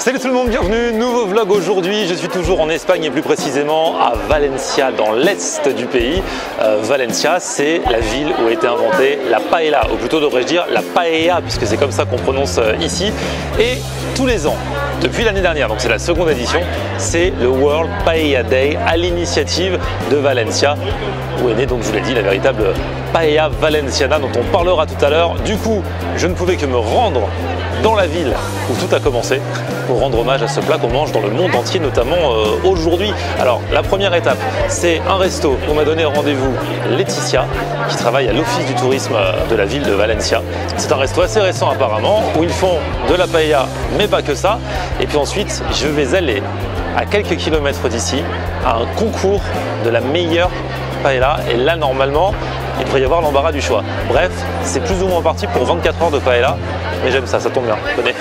Salut tout le monde, bienvenue, nouveau vlog aujourd'hui. Je suis toujours en Espagne et plus précisément à Valencia, dans l'est du pays. Valencia, c'est la ville où a été inventée la paella, ou plutôt devrais-je dire la paella, puisque c'est comme ça qu'on prononce ici. Et tous les ans, depuis l'année dernière, donc c'est la seconde édition, c'est le World Paella Day à l'initiative de Valencia, où est née, donc je vous l'ai dit, la véritable paella valenciana dont on parlera tout à l'heure. Du coup, je ne pouvais que me rendre dans la ville où tout a commencé pour rendre hommage à ce plat qu'on mange dans le monde entier, notamment aujourd'hui. Alors la première étape, c'est un resto où m'a donné rendez-vous Laetitia, qui travaille à l'office du tourisme de la ville de Valencia. C'est un resto assez récent apparemment, où ils font de la paella, mais pas que ça. Et puis ensuite, je vais aller à quelques kilomètres d'ici à un concours de la meilleure paella. Et là, normalement, il pourrait y avoir l'embarras du choix. Bref, c'est plus ou moins parti pour 24 heures de paella. Mais j'aime ça, ça tombe bien, venez.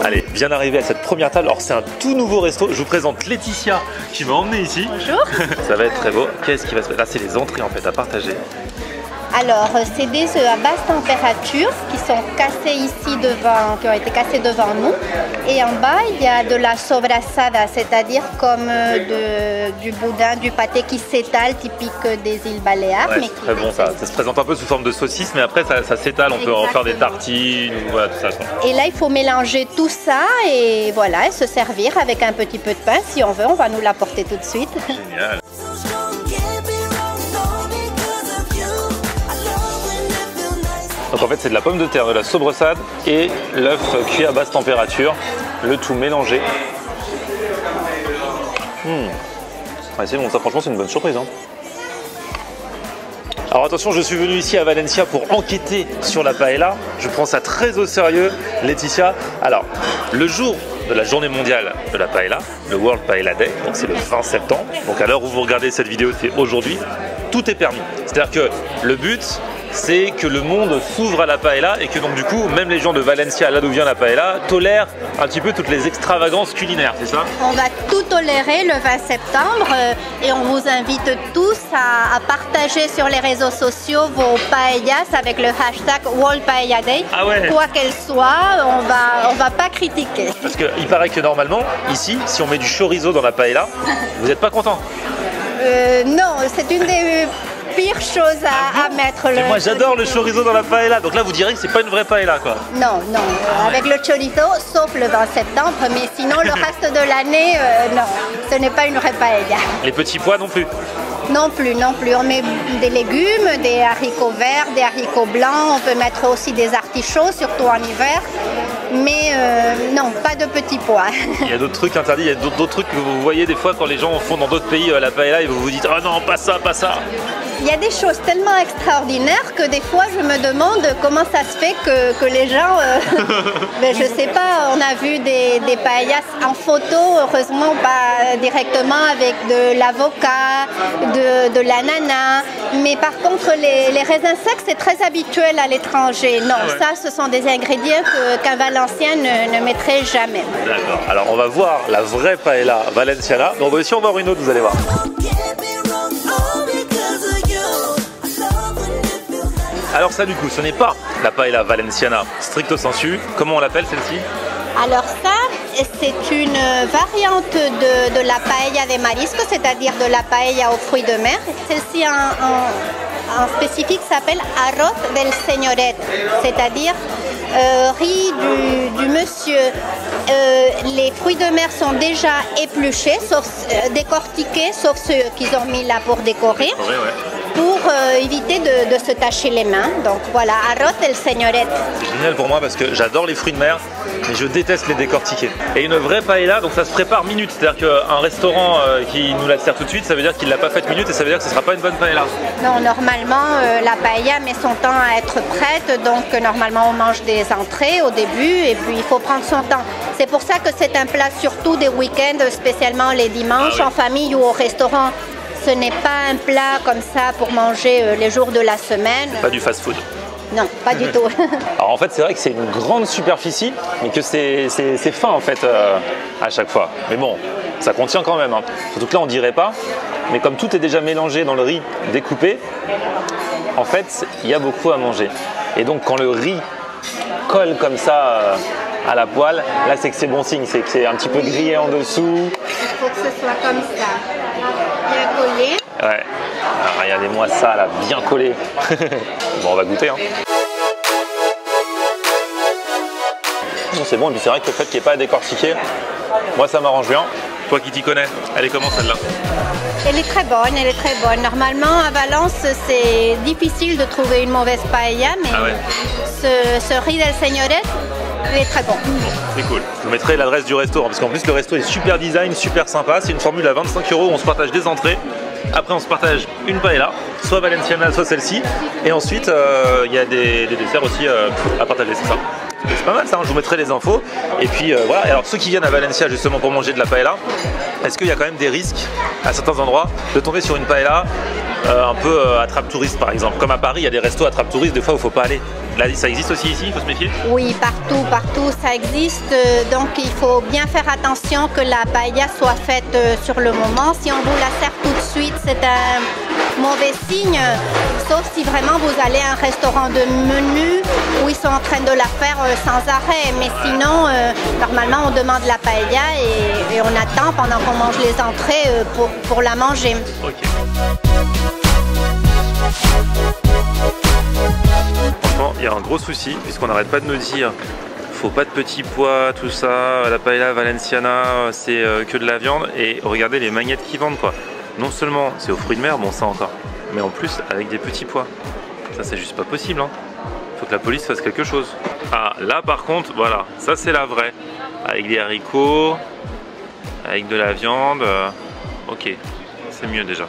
Allez, bien arrivé à cette première table. Alors c'est un tout nouveau resto. Je vous présente Laetitia qui m'a emmené ici. Bonjour. Ça va être très beau. Qu'est-ce qui va se passer? Là, c'est les entrées en fait à partager. Alors, c'est des œufs à basse température qui sont cassés ici devant, qui ont été cassés devant nous. Et en bas, il y a de la sobrasada, c'est-à-dire comme du boudin, du pâté qui s'étale, typique des îles Baléares. Ouais, c'est très bon ça. Ça se présente un peu sous forme de saucisse, mais après ça s'étale. On peut en faire des tartines, voilà tout ça. Et là, il faut mélanger tout ça et voilà, et se servir avec un petit peu de pain. Si on veut, on va nous l'apporter tout de suite. Génial. Donc en fait c'est de la pomme de terre, de la sobressade et l'œuf cuit à basse température, le tout mélangé. Ouais, c'est bon, ça franchement c'est une bonne surprise. Hein. Alors attention, je suis venu ici à Valencia pour enquêter sur la paella. Je prends ça très au sérieux, Laetitia. Alors, le jour de la journée mondiale de la paella, le World Paella Day, donc c'est le 20 septembre. Donc à l'heure où vous regardez cette vidéo, c'est aujourd'hui. Tout est permis. C'est-à-dire que le but, c'est que le monde s'ouvre à la paella et que donc du coup, même les gens de Valencia, là d'où vient la paella, tolèrent un petit peu toutes les extravagances culinaires, c'est ça? On va tout tolérer le 20 septembre et on vous invite tous à partager sur les réseaux sociaux vos paellas avec le hashtag World Paella Day. Ah ouais. Quoi qu'elle soit, on va pas critiquer. Parce qu'il paraît que normalement, ici, si on met du chorizo dans la paella, vous n'êtes pas content? Non, c'est une des pire chose à mettre. Et moi j'adore le chorizo dans la paella, donc là vous direz que c'est pas une vraie paella quoi. Non, non, avec le chorizo, sauf le 20 septembre, mais sinon le reste de l'année, non, ce n'est pas une vraie paella. Les petits pois non plus? Non plus, non plus. On met des légumes, des haricots verts, des haricots blancs, on peut mettre aussi des artichauts, surtout en hiver. Mais non, pas de petits pois. Il y a d'autres trucs interdits, il y a d'autres trucs que vous voyez des fois quand les gens font dans d'autres pays la paella et vous vous dites « Oh non, pas ça, pas ça !» Il y a des choses tellement extraordinaires que des fois je me demande comment ça se fait que les gens, ben, je sais pas, on a vu des paellas en photo, heureusement pas directement avec de l'avocat, de l'ananas, mais par contre les raisins secs c'est très habituel à l'étranger. Non, ah ouais. Ça ce sont des ingrédients qu'un Valencien ne mettrait jamais. D'accord, alors on va voir la vraie paella valenciana, mais on va aussi en voir une autre, vous allez voir. Alors ça du coup, ce n'est pas la paella valenciana stricto sensu. Comment on l'appelle celle-ci? Alors ça, c'est une variante de la paella de marisco, c'est-à-dire de la paella aux fruits de mer. Celle-ci en spécifique s'appelle arroz del señoret, c'est-à-dire riz du monsieur. Les fruits de mer sont déjà épluchés, sauf décortiqués, sauf ceux qu'ils ont mis là pour décorer. Ouais. Pour éviter de se tacher les mains. Donc voilà, arroz del señoret. C'est génial pour moi parce que j'adore les fruits de mer, mais je déteste les décortiquer. Et une vraie paella, donc ça se prépare minute. C'est-à-dire qu'un restaurant qui nous la sert tout de suite, ça veut dire qu'il ne l'a pas faite minute et ça veut dire que ce ne sera pas une bonne paella. Non, normalement, la paella met son temps à être prête. Donc normalement, on mange des entrées au début et puis il faut prendre son temps. C'est pour ça que c'est un plat surtout des week-ends, spécialement les dimanches, en famille ou au restaurant. Ce n'est pas un plat comme ça pour manger les jours de la semaine. Pas du fast-food. Non, pas du tout. Alors en fait, c'est vrai que c'est une grande superficie, mais que c'est fin en fait à chaque fois. Mais bon, ça contient quand même. Hein. Surtout que là, on dirait pas. Mais comme tout est déjà mélangé dans le riz découpé, en fait, il y a beaucoup à manger. Et donc, quand le riz colle comme ça à la poêle, là, c'est que c'est bon signe. C'est que c'est un petit peu grillé en dessous. Il faut que ce soit comme ça, bien collé. Ouais. Alors, regardez-moi ça, là, bien collé. Bon, on va goûter. Hein. Bon, c'est bon. Et puis, c'est vrai que le fait qu'il n'y ait pas à décortiquer, moi, ça m'arrange bien. Toi qui t'y connais, elle est comment celle-là? Elle est très bonne, elle est très bonne. Normalement, à Valence, c'est difficile de trouver une mauvaise paella, mais ah ouais. ce riz del Señores, il est très bon. Bon, c'est cool. Je vous mettrai l'adresse du restaurant, parce qu'en plus, le resto est super design, super sympa. C'est une formule à 25 €, on se partage des entrées. Après, on se partage une paella, soit valenciana, soit celle-ci. Et ensuite, il y a des desserts aussi à partager, c'est ça? C'est pas mal ça, hein. Je vous mettrai les infos. Et puis voilà, alors ceux qui viennent à Valencia justement pour manger de la paella, est-ce qu'il y a quand même des risques à certains endroits de tomber sur une paella un peu attrape-touriste par exemple? Comme à Paris, il y a des restos attrape-touristes, des fois où il ne faut pas aller. Là, ça existe aussi ici, il faut se méfier? Oui, partout ça existe. Donc il faut bien faire attention que la paella soit faite sur le moment. Si on vous la sert tout de suite, c'est un mauvais signe. Sauf si vraiment vous allez à un restaurant de menu où ils sont en train de la faire sans arrêt. Mais sinon, normalement, on demande la paella et on attend pendant qu'on mange les entrées pour la manger. Okay. Franchement, il y a un gros souci, puisqu'on n'arrête pas de nous dire faut pas de petits pois, tout ça, la paella valenciana, c'est que de la viande. Et regardez les magnettes qu'ils vendent, quoi. Non seulement c'est aux fruits de mer, bon ça encore, mais en plus avec des petits pois. Ça c'est juste pas possible, hein. Faut que la police fasse quelque chose. Ah, là par contre, voilà, ça c'est la vraie. Avec des haricots, avec de la viande, ok, c'est mieux déjà.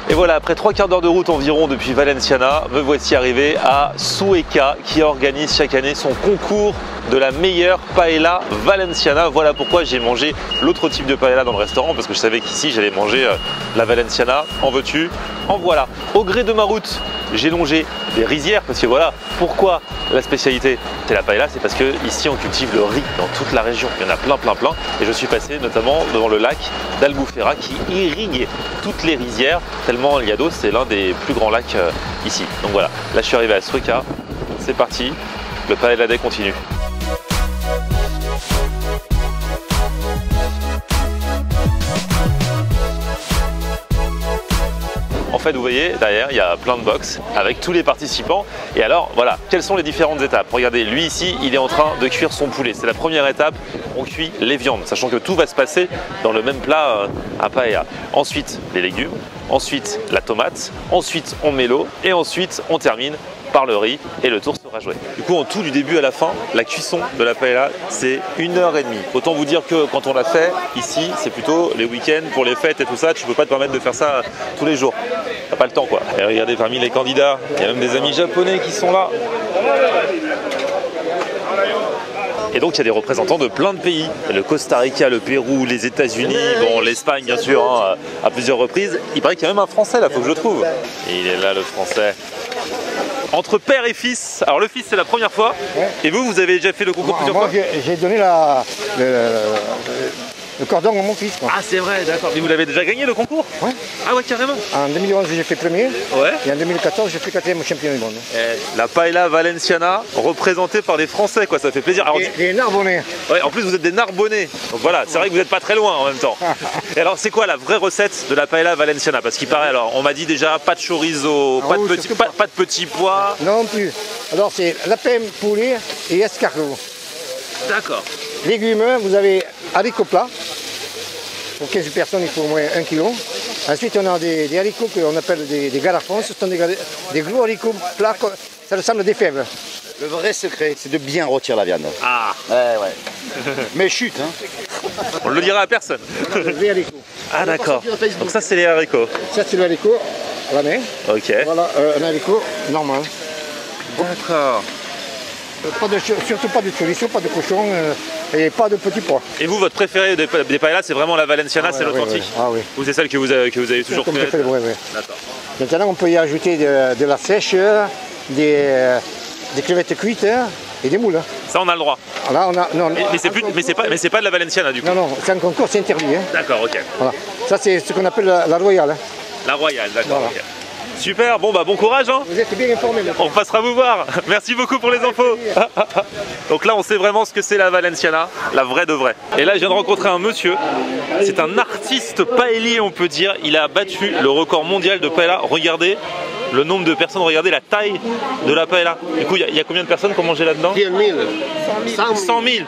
Et voilà, après 3 quarts d'heure de route environ depuis Valenciana, me voici arrivé à Sueca qui organise chaque année son concours de la meilleure paella valenciana. Voilà pourquoi j'ai mangé l'autre type de paella dans le restaurant, parce que je savais qu'ici j'allais manger la valenciana. En veux-tu, en voilà. Au gré de ma route, j'ai longé des rizières, parce que voilà, pourquoi la spécialité c'est la paella, c'est parce que ici on cultive le riz dans toute la région. Il y en a plein. Et je suis passé notamment devant le lac d'Albufera qui irrigue toutes les rizières, tellement il y a d'eau, c'est l'un des plus grands lacs ici. Donc voilà, là je suis arrivé à Sueca, c'est parti, le paella day continue. En fait, vous voyez, derrière, il y a plein de box avec tous les participants. Et alors, voilà, quelles sont les différentes étapes? Regardez, lui ici, il est en train de cuire son poulet. C'est la première étape, on cuit les viandes, sachant que tout va se passer dans le même plat à paella. Ensuite, les légumes, ensuite la tomate, ensuite on met l'eau et ensuite on termine par le riz et le tour sera joué. Du coup, en tout, du début à la fin, la cuisson de la paella, c'est 1h30. Autant vous dire que quand on l'a fait ici, c'est plutôt les week-ends pour les fêtes et tout ça. Tu peux pas te permettre de faire ça tous les jours. T'as pas le temps, quoi. Et regardez, parmi les candidats, il y a même des amis japonais qui sont là. Et donc il y a des représentants de plein de pays, le Costa Rica, le Pérou, les États-Unis, bon l'Espagne bien sûr, hein, à plusieurs reprises. Il paraît qu'il y a même un Français là, faut que je le trouve. Et il est là le Français. Entre père et fils, alors le fils c'est la première fois, ouais. Et vous avez déjà fait le concours plusieurs fois? Moi j'ai donné le cordon à mon fils. Quoi. Ah c'est vrai, d'accord. Mais vous l'avez déjà gagné le concours? Ouais. Ah ouais, carrément. En 2011 j'ai fait premier, ouais. Et en 2014 j'ai fait 4e champion du monde. La paella valenciana représentée par des Français, quoi, ça fait plaisir. Alors, des Narbonnais. Ouais, en plus vous êtes des Narbonnais, donc voilà, c'est vrai que vous n'êtes pas très loin en même temps. Et alors c'est quoi la vraie recette de la paella valenciana? Parce qu'il paraît, alors on m'a dit déjà pas de chorizo, pas de petits pois. Non plus. Alors c'est lapin, poulet et escargot. D'accord. Légumes, vous avez haricots plats. Pour 15 personnes, il faut au moins 1 kg. Ensuite, on a des haricots qu'on appelle des garafons. Ce sont des gros haricots plats, ça ressemble à des fèves. Le vrai secret, c'est de bien rôtir la viande. Ah ouais. Mais chut, hein. On le dira à personne. Les haricots. Ah d'accord. Donc ça, c'est les haricots. Ça, c'est le haricot à la main. Ok. Voilà, un haricot normal. D'accord. Surtout pas de chorizo, pas de cochon et pas de petits pois. Et vous, votre préféré des paellas, c'est vraiment la valenciana, c'est l'authentique? Ah oui. Ou c'est celle que vous avez toujours fait? Ouais. D'accord. Maintenant, on peut y ajouter de la sèche des crevettes cuites et des moules. Ça, on a le droit. Là, on a, non, mais c'est pas de la Valenciana du coup. Non, non, c'est un concours, c'est interdit. Hein. D'accord, ok. Voilà. Ça, c'est ce qu'on appelle la royale. Hein. La royale, d'accord. Voilà. Ok. Super, bon bah bon courage hein. Vous êtes bien informés. On passera vous voir. Merci beaucoup pour les infos. Donc là on sait vraiment ce que c'est la Valenciana, la vraie de vraie. Et là je viens de rencontrer un monsieur, c'est un artiste paellier on peut dire. Il a battu le record mondial de paella. Regardez le nombre de personnes, regardez la taille de la paella. Du coup il y a combien de personnes qui ont mangé là-dedans? 100 000. 100 000.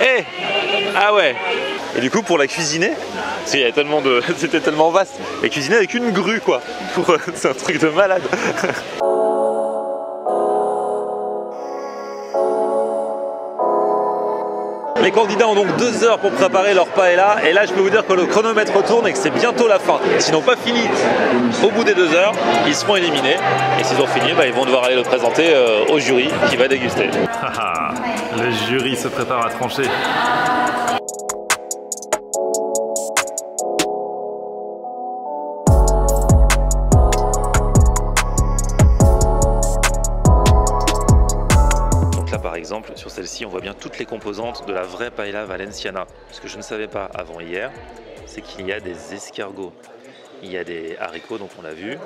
Eh, ah ouais. Et du coup pour la cuisiner, parce qu'il y avait tellement de, c'était tellement vaste, la cuisiner avec une grue quoi. C'est un truc de malade. Les candidats ont donc 2 heures pour préparer leur paella et là je peux vous dire que le chronomètre tourne et que c'est bientôt la fin. S'ils n'ont pas fini au bout des 2 heures, ils seront éliminés et s'ils ont fini, bah, ils vont devoir aller le présenter au jury qui va déguster. Le jury se prépare à trancher. Par exemple, sur celle-ci, on voit bien toutes les composantes de la vraie paella valenciana. Ce que je ne savais pas avant hier, c'est qu'il y a des escargots. Il y a des haricots, donc on l'a vu,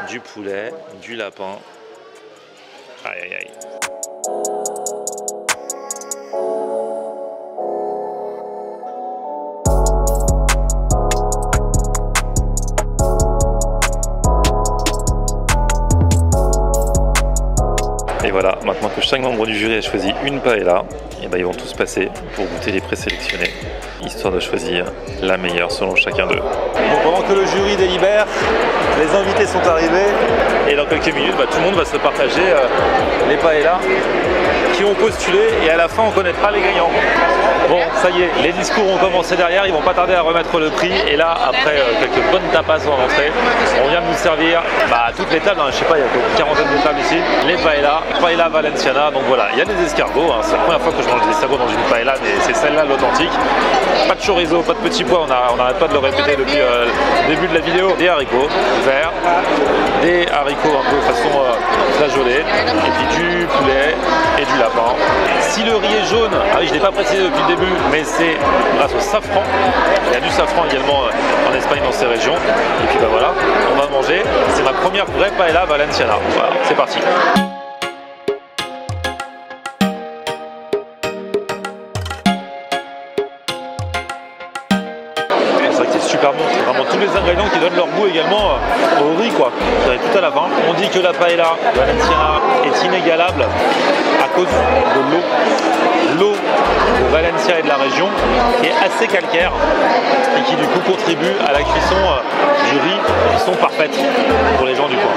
du poulet, du lapin. Aïe aïe aïe. Et voilà, maintenant que chaque membre du jury a choisi une paella, et ben ils vont tous passer pour goûter les présélectionnés, histoire de choisir la meilleure selon chacun d'eux. Bon, pendant que le jury délibère, les invités sont arrivés et dans quelques minutes, tout le monde va se partager les paellas qui ont postulé et à la fin on connaîtra les gagnants. Bon, ça y est, les discours ont commencé derrière, ils vont pas tarder à remettre le prix et là, après quelques bonnes tapas en entrée, on vient de nous servir toutes les tables, hein, je sais pas, il y a une quarantaine de tables ici, les paella valenciana, donc voilà, il y a des escargots, hein, c'est la première fois que je mange des escargots dans une paella, mais c'est celle-là l'authentique. Pas de chorizo, pas de petits pois, on n'arrête pas de le répéter depuis le début de la vidéo. Des haricots verts, des haricots un peu façon flageolés, et puis du poulet et du lapin. Si le riz est jaune, ah oui, je ne l'ai pas précisé depuis le début, mais c'est grâce au safran. Il y a du safran également en Espagne dans ces régions. Et puis voilà, on va manger. C'est ma première vraie paella valenciana. Voilà, c'est parti. Super bon, c'est vraiment tous les ingrédients qui donnent leur goût également au riz quoi. Tout à la fin. On dit que la paella valenciana est inégalable à cause de l'eau. L'eau de Valencia et de la région qui est assez calcaire et qui du coup contribue à la cuisson du riz, cuisson parfaite pour les gens du coin.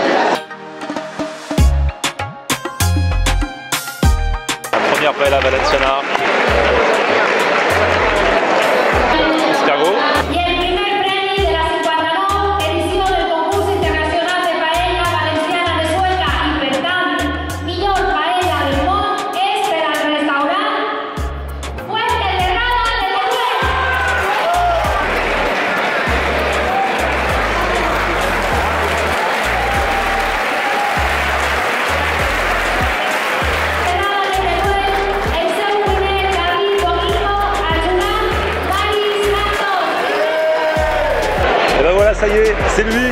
La première paella valenciana. Escargot. Ça y est, c'est lui,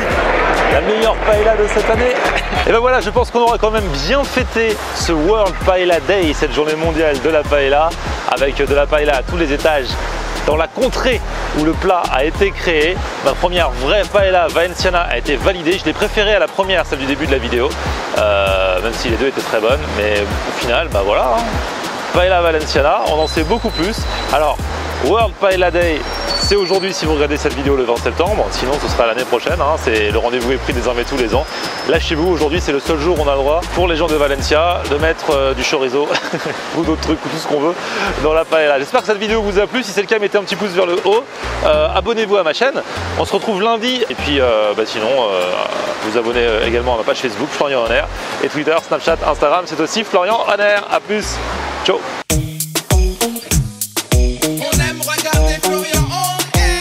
la meilleure paella de cette année. Et ben voilà, je pense qu'on aura quand même bien fêté ce World Paella Day, cette journée mondiale de la paella, avec de la paella à tous les étages dans la contrée où le plat a été créé. Ma première vraie paella valenciana a été validée. Je l'ai préférée à la première, celle du début de la vidéo, même si les deux étaient très bonnes. Mais au final, voilà, hein. Paella valenciana, on en sait beaucoup plus. Alors, World Paella Day, c'est aujourd'hui si vous regardez cette vidéo le 20 septembre, sinon ce sera l'année prochaine, hein. C'est le rendez-vous est pris désormais tous les ans. Là chez vous, aujourd'hui c'est le seul jour où on a le droit pour les gens de Valencia de mettre du chorizo ou d'autres trucs ou tout ce qu'on veut dans la paella. J'espère que cette vidéo vous a plu, si c'est le cas mettez un petit pouce vers le haut, abonnez-vous à ma chaîne, on se retrouve lundi et puis sinon vous abonnez également à ma page Facebook Florian Honner et Twitter, Snapchat, Instagram c'est aussi Florian Honner. A plus, ciao.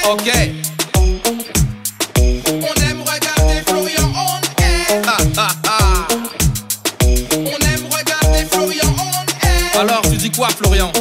Ok. On aime regarder Florian on air. Alors, tu dis quoi, Florian?